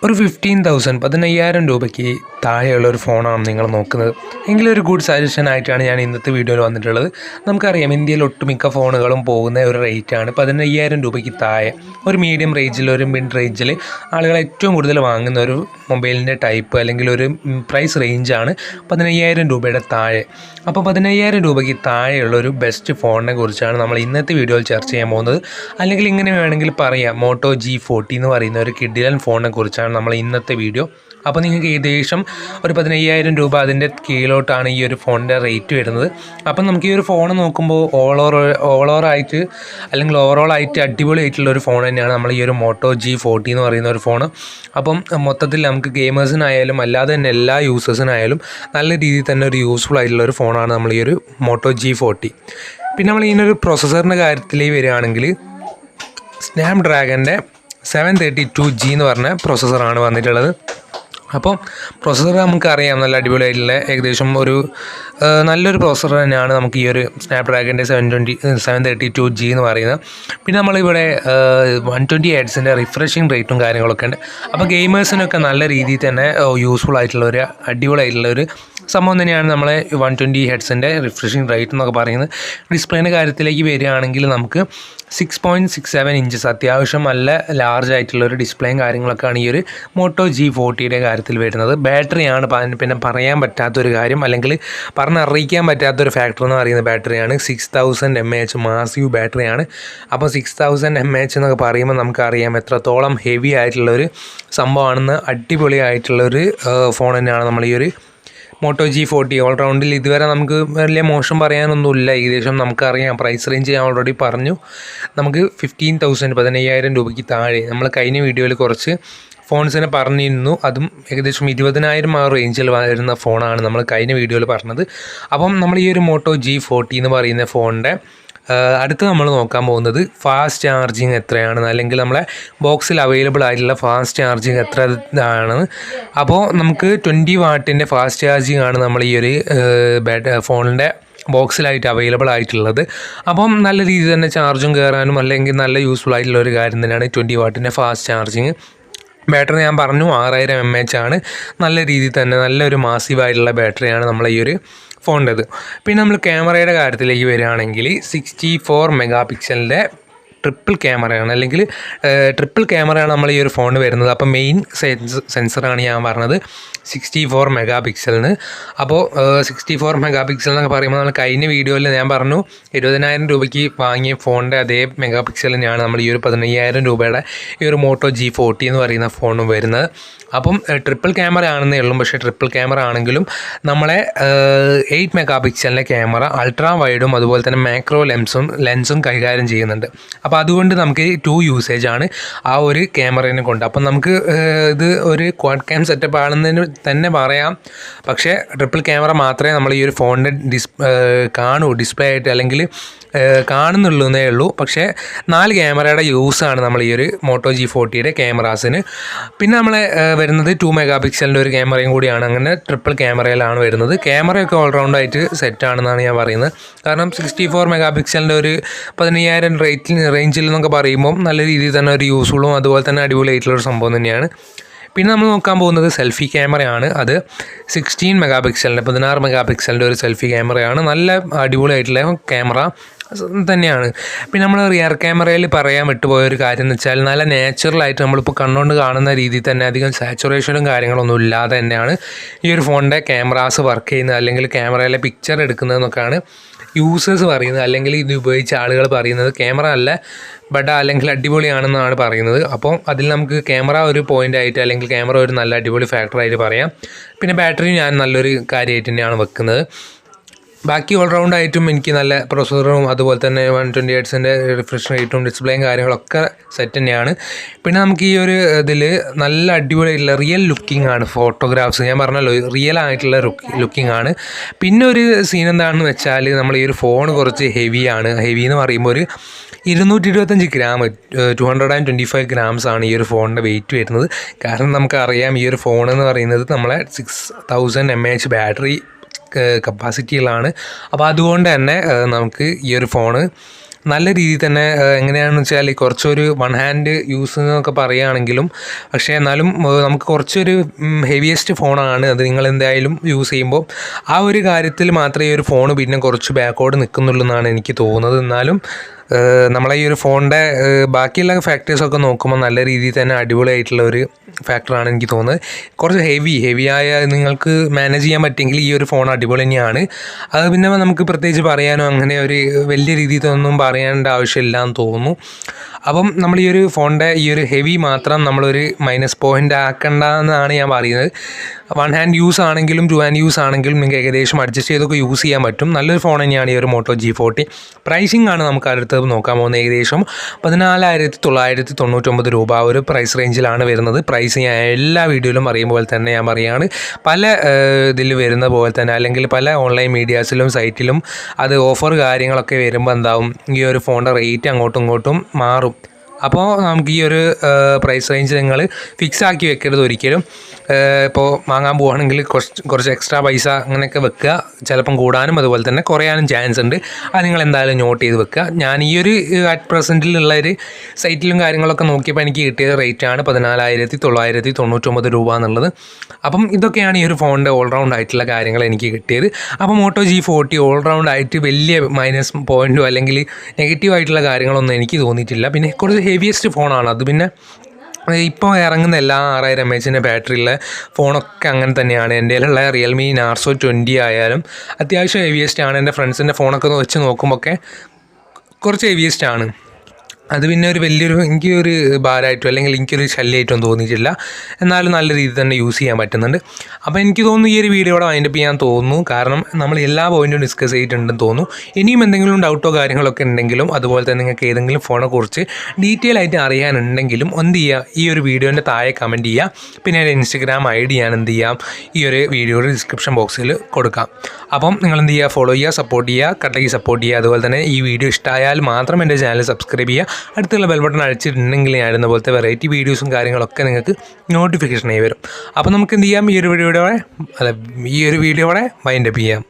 ഒരു 15,000 രൂപയ്ക്ക് താഴെയുള്ള ഒരു ഫോണാണ് നിങ്ങൾ നോക്കുന്നത് എങ്കിലൊരു ഗുഡ് സജഷൻ ആയിട്ടാണ് ഞാൻ ഇന്നത്തെ വീഡിയോയിൽ വന്നിട്ടുള്ളത്. നമുക്കറിയാം ഇന്ത്യയിൽ ഒട്ടുമിക്ക ഫോണുകളും പോകുന്ന ഒരു റേറ്റാണ് 15,000 രൂപയ്ക്ക് താഴെ. ഒരു മീഡിയം റേഞ്ചിൽ, ഒരു മിഡ് റേഞ്ചിൽ ആളുകൾ ഏറ്റവും കൂടുതൽ വാങ്ങുന്ന ഒരു മൊബൈലിൻ്റെ ടൈപ്പ് അല്ലെങ്കിൽ ഒരു പ്രൈസ് റേഞ്ചാണ് 15,000 രൂപയുടെ താഴെ. അപ്പോൾ 15,000 രൂപയ്ക്ക് താഴെയുള്ള ഒരു ബെസ്റ്റ് ഫോണിനെ കുറിച്ചാണ് നമ്മൾ ഇന്നത്തെ വീഡിയോയിൽ ചർച്ച ചെയ്യാൻ പോകുന്നത്. അല്ലെങ്കിൽ ഇങ്ങനെ വേണമെങ്കിൽ പറയാം, മോട്ടോ G40 എന്ന് പറയുന്ന ഒരു കിഡിലൻ ഫോണിനെ കുറിച്ചാണ് നമ്മൾ ഇന്നത്തെ വീഡിയോ. അപ്പോൾ നിങ്ങൾക്ക് ഏകദേശം ഒരു 15,000 രൂപ അതിൻ്റെ കീഴിലോട്ടാണ് ഈ ഒരു ഫോണിൻ്റെ റേറ്റ് വരുന്നത്. അപ്പം നമുക്ക് ഈ ഒരു ഫോൺ നോക്കുമ്പോൾ ഓവറോളായിട്ട് അല്ലെങ്കിൽ ഓവറോളായിട്ട് അടിപൊളിയായിട്ടുള്ള ഒരു ഫോൺ തന്നെയാണ് നമ്മൾ ഈ ഒരു മോട്ടോ G40 എന്ന് പറയുന്ന ഒരു ഫോൺ. അപ്പം മൊത്തത്തിൽ നമുക്ക് ഗെയിമേഴ്സിനായാലും അല്ലാതെ തന്നെ എല്ലാ യൂസേഴ്സിനായാലും നല്ല രീതിയിൽ തന്നെ ഒരു യൂസ്ഫുൾ ആയിട്ടുള്ള ഒരു ഫോണാണ് നമ്മൾ ഈ ഒരു മോട്ടോ G40. പിന്നെ നമ്മൾ ഇതിനൊരു പ്രൊസസ്സറിൻ്റെ കാര്യത്തിലേക്ക് വരികയാണെങ്കിൽ സ്നാപ്ഡ്രാഗൻ്റെ 732G എന്ന് പറഞ്ഞ പ്രൊസസ്സറാണ് വന്നിട്ടുള്ളത്. അപ്പോൾ പ്രൊസസ്സർ നമുക്കറിയാം നല്ല അടിപൊളിയായിട്ടുള്ള ഏകദേശം ഒരു നല്ലൊരു പ്രൊസസ്സർ തന്നെയാണ് നമുക്ക് ഈ ഒരു സ്നാപ്ഡ്രാഗൻ്റെ 732G എന്ന് പറയുന്നത്. പിന്നെ നമ്മളിവിടെ 120 ഹെർട്സിൻ്റെ റിഫ്രഷിങ് റേറ്റും കാര്യങ്ങളൊക്കെ ഉണ്ട്. അപ്പോൾ ഗെയിമേഴ്സിനൊക്കെ നല്ല രീതിയിൽ തന്നെ യൂസ്ഫുൾ ആയിട്ടുള്ള ഒരു അടിപൊളിയായിട്ടുള്ള ഒരു സംഭവം തന്നെയാണ് നമ്മളെ 120 ഹെർട്സിൻ്റെ റിഫ്രഷിങ് റേറ്റ് എന്നൊക്കെ പറയുന്നത്. ഡിസ്പ്ലേൻ്റെ കാര്യത്തിലേക്ക് വരികയാണെങ്കിൽ നമുക്ക് 6.67 ഇഞ്ചസ് അത്യാവശ്യം നല്ല ലാർജ് ആയിട്ടുള്ള ഒരു ഡിസ്പ്ലേയും കാര്യങ്ങളൊക്കെയാണ് ഈ ഒരു മോട്ടോ G40യുടെ കാര്യത്തിൽ വരുന്നത്. ബാറ്ററിയാണ് പിന്നെ പറയാൻ പറ്റാത്തൊരു കാര്യം, അല്ലെങ്കിൽ പറഞ്ഞറിയിക്കാൻ പറ്റാത്തൊരു ഫാക്ടർ എന്ന് പറയുന്നത് ബാറ്ററിയാണ്. 6000 mAh മാസീവ് ബാറ്ററിയാണ്. അപ്പോൾ 6000 mAh എന്നൊക്കെ പറയുമ്പോൾ നമുക്കറിയാം എത്രത്തോളം ഹെവി ആയിട്ടുള്ളൊരു സംഭവമാണെന്ന്. അടിപൊളിയായിട്ടുള്ളൊരു ഫോൺ തന്നെയാണ് നമ്മൾ ഈ ഒരു മോട്ടോ G40. ഓൾറൗണ്ടിൽ ഇതുവരെ നമുക്ക് വലിയ മോശം പറയാനൊന്നുമില്ല. ഏകദേശം നമുക്കറിയാം പ്രൈസ് റേഞ്ച് ഞാൻ ഓൾറെഡി പറഞ്ഞു. നമുക്ക് 15,000 രൂപയ്ക്ക് താഴെ നമ്മൾ കഴിഞ്ഞ വീഡിയോയിൽ കുറച്ച് ഫോൺസിനെ പറഞ്ഞിരുന്നു. അതും ഏകദേശം 20,000 ആ റേഞ്ചിൽ വരുന്ന ഫോണാണ് നമ്മൾ കഴിഞ്ഞ വീഡിയോയിൽ പറഞ്ഞത്. അപ്പം നമ്മൾ ഈ ഒരു മോട്ടോ G40 എന്ന് പറയുന്ന ഫോണിൻ്റെ അടുത്ത് നമ്മൾ നോക്കാൻ പോകുന്നത് ഫാസ്റ്റ് ചാർജിങ് എത്രയാണ്, അല്ലെങ്കിൽ നമ്മളെ ബോക്സിൽ അവൈലബിൾ ആയിട്ടുള്ള ഫാസ്റ്റ് ചാർജിങ് എത്ര ആണ്. അപ്പോൾ നമുക്ക് 20 വാട്ടിൻ്റെ ഫാസ്റ്റ് ചാർജിങ് ആണ് നമ്മൾ ഈ ഒരു ഫോണിൻ്റെ ബോക്സിലായിട്ട് അവൈലബിൾ ആയിട്ടുള്ളത്. അപ്പം നല്ല രീതിയിൽ തന്നെ ചാർജും കയറാനും അല്ലെങ്കിൽ നല്ല യൂസ്ഫുൾ ആയിട്ടുള്ള ഒരു കാര്യം തന്നെയാണ് 20 വാട്ടിൻ്റെ ഫാസ്റ്റ് ചാർജിങ്. ബാറ്ററി ഞാൻ പറഞ്ഞു 6000 mAh ആണ്. നല്ല രീതിയിൽ തന്നെ നല്ലൊരു മാസീവായിട്ടുള്ള ബാറ്ററിയാണ് നമ്മൾ ഈ ഒരു ഫോണിൻ്റെത്. പിന്നെ നമ്മൾ ക്യാമറയുടെ കാര്യത്തിലേക്ക് വരികയാണെങ്കിൽ 64 മെഗാ പിക്സലിൻ്റെ ട്രിപ്പിൾ ക്യാമറയാണ്, അല്ലെങ്കിൽ ട്രിപ്പിൾ ക്യാമറയാണ് നമ്മൾ ഈ ഒരു ഫോണിന് വരുന്നത്. അപ്പോൾ മെയിൻ സെൻസറാണ് ഞാൻ പറഞ്ഞത് 64 മെഗാ പിക്സലിന്. അപ്പോൾ 64 മെഗാ പിക്സൽ എന്നൊക്കെ പറയുമ്പോൾ നമ്മൾ കഴിഞ്ഞ വീഡിയോയിൽ ഞാൻ പറഞ്ഞു 20,000 രൂപയ്ക്ക് വാങ്ങിയ ഫോണിൻ്റെ അതേ മെഗാ പിക്സലിനാണ് നമ്മൾ ഈ ഒരു 15,000 രൂപയുടെ ഈ ഒരു മോട്ടോ G40 എന്ന് പറയുന്ന ഫോണും വരുന്നത്. അപ്പം ട്രിപ്പിൾ ക്യാമറ ആണെന്നേ ഉള്ളൂ. പക്ഷേ ട്രിപ്പിൾ ക്യാമറ ആണെങ്കിലും നമ്മളെ 8 മെഗാ പിക്സലിൻ്റെ ക്യാമറ അൾട്രാ വൈഡും അതുപോലെ തന്നെ മാക്രോ ലെൻസും കൈകാര്യം ചെയ്യുന്നുണ്ട്. അപ്പോൾ അതുകൊണ്ട് നമുക്ക് 2 യൂസേജ് ആണ് ആ ഒരു ക്യാമറേനെ കൊണ്ട്. അപ്പം നമുക്ക് ഇത് ഒരു ക്വാഡ് ക്യാം സെറ്റപ്പ് ആണെന്നതിന് തന്നെ പറയാം. പക്ഷേ ട്രിപ്പിൾ ക്യാമറ മാത്രമേ നമ്മൾ ഈ ഒരു ഫോണിൻ്റെ ഡിസ്പ്ലേ ആയിട്ട് അല്ലെങ്കിൽ കാണുന്നുള്ളൂ എന്നേ ഉള്ളൂ. പക്ഷേ 4 ക്യാമറയുടെ യൂസാണ് നമ്മൾ ഈ ഒരു മോട്ടോ G40യുടെ ക്യാമറാസിന്. പിന്നെ നമ്മൾ വരുന്നത് 2 മെഗാ പിക്സലിൻ്റെ ഒരു ക്യാമറയും കൂടിയാണ്. അങ്ങനെ ട്രിപ്പിൾ ക്യാമറയിലാണ് വരുന്നത്. ക്യാമറയൊക്കെ ഓൾറൗണ്ടായിട്ട് സെറ്റാണെന്നാണ് ഞാൻ പറയുന്നത്. കാരണം 64 മെഗാ പിക്സലിൻ്റെ ഒരു 15,000 റേഞ്ചിൽ എന്നൊക്കെ പറയുമ്പോൾ നല്ല രീതിയിൽ തന്നെ ഒരു യൂസ്ഫുള്ളും അതുപോലെ തന്നെ അടിപൊളിയായിട്ടുള്ളൊരു സംഭവം തന്നെയാണ്. പിന്നെ നമ്മൾ നോക്കാൻ പോകുന്നത് സെൽഫി ക്യാമറയാണ്. അത് 16 മെഗാ പിക്സലിൻ്റെ 16 മെഗാ പിക്സലിൻ്റെ ഒരു സെൽഫി ക്യാമറയാണ്. നല്ല അടിപൊളിയായിട്ടുള്ള ക്യാമറ തന്നെയാണ്. പിന്നെ നമ്മൾ റിയർ ക്യാമറയിൽ പറയാൻ വിട്ടുപോയൊരു കാര്യം എന്ന് വെച്ചാൽ നല്ല നാച്ചുറലായിട്ട് നമ്മളിപ്പോൾ കണ്ണുകൊണ്ട് കാണുന്ന രീതിയിൽ തന്നെ അധികം സാച്ചുറേഷനും കാര്യങ്ങളൊന്നും ഇല്ലാതെ തന്നെയാണ് ഈ ഒരു ഫോണിൻ്റെ ക്യാമറാസ് വർക്ക് ചെയ്യുന്നത്, അല്ലെങ്കിൽ ക്യാമറയിലെ പിക്ചർ എടുക്കുന്നതെന്നൊക്കെയാണ് യൂസേഴ്സ് പറയുന്നത്, അല്ലെങ്കിൽ ഇത് ഉപയോഗിച്ച ആളുകൾ പറയുന്നത്. ക്യാമറ നല്ല അല്ലെങ്കിൽ അടിപൊളിയാണെന്നാണ് പറയുന്നത്. അപ്പോൾ അതിൽ നമുക്ക് ക്യാമറ ഒരു പോയിൻ്റായിട്ട് അല്ലെങ്കിൽ ക്യാമറ ഒരു നല്ല അടിപൊളി ഫാക്ടറായിട്ട് പറയാം. പിന്നെ ബാറ്ററി ഞാൻ നല്ലൊരു കാര്യമായിട്ട് തന്നെയാണ് വെക്കുന്നത്. ബാക്കി ഓൾറൗണ്ടായിട്ടും എനിക്ക് നല്ല പ്രൊസസ്സറും അതുപോലെ തന്നെ 120 ഹെർട്സിൻ്റെ റിഫ്രഷ് റേറ്റും ഡിസ്പ്ലേയും കാര്യങ്ങളൊക്കെ സെറ്റ് തന്നെയാണ്. പിന്നെ നമുക്ക് ഈ ഒരു ഇതിൽ നല്ല അടിപൊളിയായിട്ടുള്ള റിയൽ ലുക്കിംഗ് ആണ് ഫോട്ടോഗ്രാഫ്സ്. ഞാൻ പറഞ്ഞല്ലോ റിയൽ ആയിട്ടുള്ള ലുക്കിംഗ് ആണ്. പിന്നെ ഒരു സീൻ എന്താണെന്ന് വെച്ചാൽ നമ്മൾ ഈ ഒരു ഫോൺ കുറച്ച് ഹെവിയാണ്. ഹെവി എന്ന് പറയുമ്പോൾ ഒരു 225 ഗ്രാം 225 ഗ്രാംസാണ് ഈ ഒരു ഫോണിൻ്റെ വെയിറ്റ് വരുന്നത്. കാരണം നമുക്കറിയാം ഈ ഒരു ഫോൺ എന്ന് പറയുന്നത് നമ്മളെ 6000 mAh ബാറ്ററി കപ്പാസിറ്റികളാണ്. അപ്പോൾ അതുകൊണ്ട് തന്നെ നമുക്ക് ഈ ഒരു ഫോണ് നല്ല രീതിയിൽ തന്നെ എങ്ങനെയാണെന്ന് വെച്ചാൽ കുറച്ചൊരു വൺ ഹാൻഡ് യൂസ് എന്നൊക്കെ പറയുകയാണെങ്കിലും പക്ഷേ എന്നാലും നമുക്ക് കുറച്ചൊരു ഹെവിയസ്റ്റ് ഫോണാണ് അത്. നിങ്ങൾ എന്തായാലും യൂസ് ചെയ്യുമ്പോൾ ആ ഒരു കാര്യത്തിൽ മാത്രമേ ഈ ഒരു ഫോൺ പിന്നെ കുറച്ച് ബാക്കോട് നിൽക്കുന്നുള്ളൂ എന്നാണ് എനിക്ക് തോന്നുന്നത്. എന്നാലും നമ്മളെ ഈ ഒരു ഫോണിൻ്റെ ബാക്കിയുള്ള ഫാക്ടേഴ്സൊക്കെ നോക്കുമ്പോൾ നല്ല രീതിയിൽ തന്നെ അടിപൊളിയായിട്ടുള്ള ഒരു ഫാക്ടറാണ് എനിക്ക് തോന്നുന്നത്. കുറച്ച് ഹെവിയായ നിങ്ങൾക്ക് മാനേജ് ചെയ്യാൻ പറ്റുമെങ്കിൽ ഈ ഒരു ഫോൺ അടിപൊളി തന്നെയാണ്. അത് പിന്നെ നമുക്ക് പ്രത്യേകിച്ച് പറയാനോ അങ്ങനെ ഒരു വലിയ രീതിയിലൊന്നും പറയേണ്ട ആവശ്യമില്ല എന്ന് തോന്നുന്നു. അപ്പം നമ്മൾ ഈ ഒരു ഫോണിൻ്റെ ഈ ഒരു ഹെവി മാത്രം നമ്മളൊരു മൈനസ് പോയിൻ്റ് ആക്കണ്ട എന്നാണ് ഞാൻ പറയുന്നത്. വൺ ഹാൻഡ് യൂസ് ആണെങ്കിലും ടു ഹാൻഡ് യൂസ് ആണെങ്കിലും നിങ്ങൾക്ക് ഏകദേശം അഡ്ജസ്റ്റ് ചെയ്തൊക്കെ യൂസ് ചെയ്യാൻ പറ്റും. നല്ലൊരു ഫോൺ തന്നെയാണ് ഈ ഒരു മോട്ടോ G40. പ്രൈസിംഗ് ആണ് നമുക്ക് അടുത്ത് നോക്കാൻ പോകുന്നത്. ഏകദേശം 14,999 രൂപ ഒരു പ്രൈസ് റേഞ്ചിലാണ് വരുന്നത്. പ്രൈസ് ഞാൻ എല്ലാ വീഡിയോയിലും അറിയും പോലെ തന്നെ ഞാൻ പറയുകയാണ്, പല ഇതിൽ വരുന്ന പോലെ തന്നെ അല്ലെങ്കിൽ പല ഓൺലൈൻ മീഡിയാസിലും സൈറ്റിലും അത് ഓഫർ കാര്യങ്ങളൊക്കെ വരുമ്പോൾ എന്താവും ഈ ഒരു ഫോണിൻ്റെ റേറ്റ് അങ്ങോട്ടും ഇങ്ങോട്ടും മാറും. അപ്പോൾ നമുക്ക് ഈ ഒരു പ്രൈസ് റേഞ്ച് നിങ്ങൾ ഫിക്സ് ആക്കി വെക്കരുത് ഒരിക്കലും. ഇപ്പോൾ വാങ്ങാൻ പോവുകയാണെങ്കിൽ കുറച്ച് എക്സ്ട്രാ പൈസ അങ്ങനെയൊക്കെ വെക്കുക. ചിലപ്പം കൂടാനും അതുപോലെ തന്നെ കുറയാനും ചാൻസ് ഉണ്ട്. അത് നിങ്ങൾ എന്തായാലും നോട്ട് ചെയ്ത് വെക്കുക. ഞാൻ ഈ ഒരു അറ്റ് പ്രസൻറ്റിലുള്ള ഒരു സൈറ്റിലും കാര്യങ്ങളൊക്കെ നോക്കിയപ്പോൾ എനിക്ക് കിട്ടിയ റേറ്റാണ് 14,999 രൂപ എന്നുള്ളത്. അപ്പം ഇതൊക്കെയാണ് ഈ ഒരു ഫോണിൻ്റെ ഓൾറൗണ്ട് ആയിട്ടുള്ള കാര്യങ്ങൾ എനിക്ക് കിട്ടിയത്. അപ്പോൾ മോട്ടോ G40 ഓൾറൗണ്ട് ആയിട്ട് വലിയ മൈനസ് പോയിൻറ്റോ അല്ലെങ്കിൽ നെഗറ്റീവായിട്ടുള്ള കാര്യങ്ങളൊന്നും എനിക്ക് തോന്നിയിട്ടില്ല. പിന്നെ കുറച്ച് ഹെവിയസ്റ്റ് ഫോണാണ് അത്. പിന്നെ ഇപ്പോൾ ഇറങ്ങുന്ന എല്ലാ 6000 mAh ബാറ്ററിയുള്ള ഫോണൊക്കെ അങ്ങനെ തന്നെയാണ്. എൻ്റെ കയ്യിലുള്ള റിയൽമി നാർസോ 20 ആയാലും അത്യാവശ്യം ഹെവിയസ്റ്റ് ആണ്. എൻ്റെ ഫ്രണ്ട്സിൻ്റെ ഫോണൊക്കെ വെച്ച് നോക്കുമ്പോൾ ഒക്കെ കുറച്ച് ഹെവിയസ്റ്റ് ആണ്. അത് പിന്നെ ഒരു വലിയൊരു എനിക്കൊരു ഭാരമായിട്ടോ അല്ലെങ്കിൽ എനിക്കൊരു ശല്യമായിട്ടൊന്നും തോന്നിയിട്ടില്ല. എന്നാലും നല്ല രീതിയിൽ തന്നെ യൂസ് ചെയ്യാൻ പറ്റുന്നുണ്ട്. അപ്പോൾ എനിക്ക് തോന്നുന്നു ഈ ഒരു വീഡിയോയുടെ വൈൻഡപ്പ് ചെയ്യാൻ തോന്നുന്നു. കാരണം നമ്മൾ എല്ലാ പോയിൻറ്റും ഡിസ്കസ് ചെയ്തിട്ടുണ്ടെന്ന് തോന്നുന്നു. ഇനിയും എന്തെങ്കിലും ഡൗട്ടോ കാര്യങ്ങളൊക്കെ ഉണ്ടെങ്കിലും അതുപോലെ തന്നെ നിങ്ങൾക്ക് ഏതെങ്കിലും ഫോണെക്കുറിച്ച് ഡീറ്റെയിൽ ആയിട്ട് അറിയാനുണ്ടെങ്കിലും എന്ത് ചെയ്യുക, ഈ ഒരു വീഡിയോൻ്റെ താഴെ കമൻറ്റ് ചെയ്യുക. പിന്നെ എൻ്റെ ഇൻസ്റ്റഗ്രാം ID ഞാൻ എന്ത് ചെയ്യാം ഈ ഒരു വീഡിയോയുടെ ഡിസ്ക്രിപ്ഷൻ ബോക്സിൽ കൊടുക്കാം. അപ്പം നിങ്ങൾ എന്ത് ചെയ്യുക, ഫോളോ ചെയ്യുക, സപ്പോർട്ട് ചെയ്യുക, കട്ടയ്ക്ക് സപ്പോർട്ട് ചെയ്യുക. അതുപോലെ തന്നെ ഈ വീഡിയോ ഇഷ്ടമായാൽ മാത്രം എൻ്റെ ചാനൽ സബ്സ്ക്രൈബ് ചെയ്യുക. അടുത്തുള്ള ബെൽ ബട്ടൺ അടിച്ചിട്ടുണ്ടെങ്കിൽ ഞാനിരുന്ന പോലത്തെ വെറൈറ്റി വീഡിയോസും കാര്യങ്ങളൊക്കെ നിങ്ങൾക്ക് നോട്ടിഫിക്കേഷനായി വരും. അപ്പോൾ നമുക്ക് എന്ത് ചെയ്യാം, ഈ ഒരു വീഡിയോയോടെ വൈൻഡപ്പ് ചെയ്യാം.